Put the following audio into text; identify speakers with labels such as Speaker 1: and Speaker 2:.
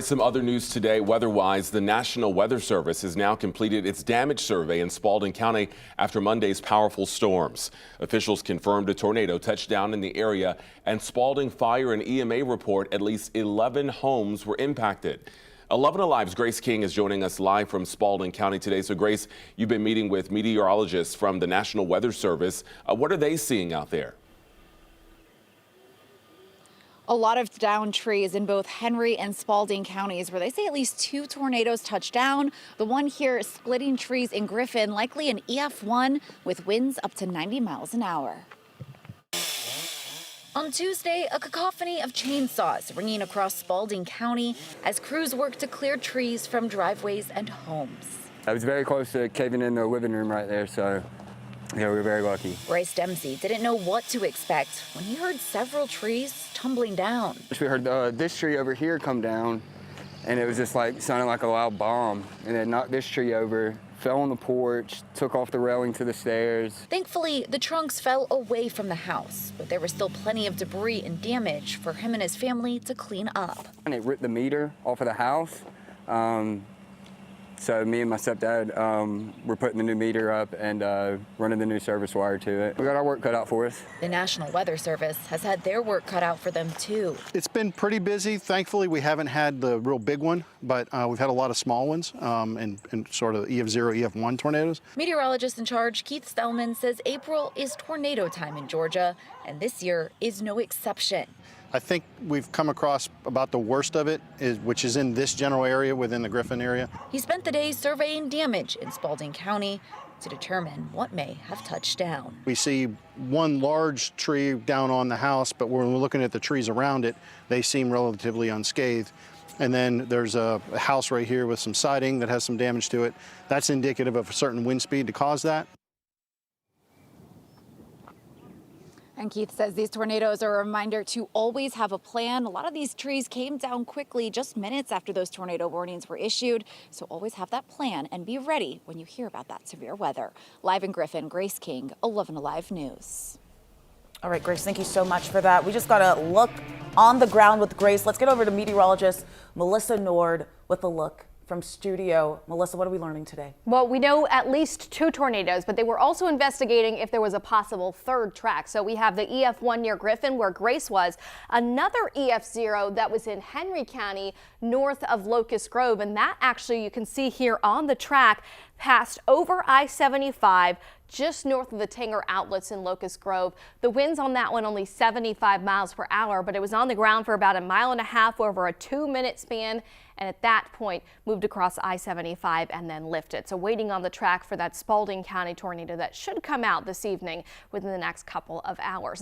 Speaker 1: Some other news today, weather-wise, the National Weather Service has now completed its damage survey in Spalding County after Monday's powerful storms. Officials confirmed a tornado touched down in the area, and Spalding Fire and EMA report at least 11 homes were impacted. 11 Alive's Grace King is joining us live from Spalding County today. So Grace, you've been meeting with meteorologists from the National Weather Service. What are they seeing out there?
Speaker 2: A lot of downed trees in both Henry and Spalding counties, where they say at least 2 tornadoes touched down. The one here splitting trees in Griffin, likely an EF1 with winds up to 90 miles an hour. On Tuesday, a cacophony of chainsaws ringing across Spalding County as crews work to clear trees from driveways and homes.
Speaker 3: I was very close to caving in the living room right there, so yeah, we were very lucky.
Speaker 2: Bryce Dempsey didn't know what to expect when he heard several trees tumbling down.
Speaker 3: We heard this tree over here come down, and it was just like sounding like a loud bomb, and it knocked this tree over, fell on the porch, took off the railing to the stairs.
Speaker 2: Thankfully, the trunks fell away from the house, but there was still plenty of debris and damage for him and his family to clean up.
Speaker 3: And it ripped the meter off of the house. So me and my stepdad were putting the new meter up and running the new service wire to it. We got our work cut out for us.
Speaker 2: The National Weather Service has had their work cut out for them too.
Speaker 4: It's been pretty busy. Thankfully, we haven't had the real big one, but we've had a lot of small ones and sort of EF0, EF1 tornadoes.
Speaker 2: Meteorologist in charge Keith Stellman says April is tornado time in Georgia, and this year is no exception.
Speaker 4: I think we've come across about the worst of it, which is in this general area within the Griffin area.
Speaker 2: He spent the day surveying damage in Spalding County to determine what may have touched down.
Speaker 4: We see one large tree down on the house, but when we're looking at the trees around it, they seem relatively unscathed. And then there's a house right here with some siding that has some damage to it. That's indicative of a certain wind speed to cause that.
Speaker 2: And Keith says these tornadoes are a reminder to always have a plan. A lot of these trees came down quickly, just minutes after those tornado warnings were issued. So always have that plan and be ready when you hear about that severe weather. Live in Griffin, Grace King, 11 Alive News.
Speaker 5: All right, Grace, thank you so much for that. We just got to look on the ground with Grace. Let's get over to meteorologist Melissa Nord with a look from studio. Melissa, what are we learning today?
Speaker 6: Well, we know at least 2 tornadoes, but they were also investigating if there was a possible third track. So we have the EF1 near Griffin, where Grace was, another EF0 that was in Henry County, north of Locust Grove, and that actually you can see here on the track passed over I-75 just north of the Tanger outlets in Locust Grove. The winds on that one only 75 miles per hour, but it was on the ground for about 1.5 miles over a 2-minute span, and at that point moved across I-75 and then lifted. So waiting on the track for that Spalding County tornado that should come out this evening within the next couple of hours.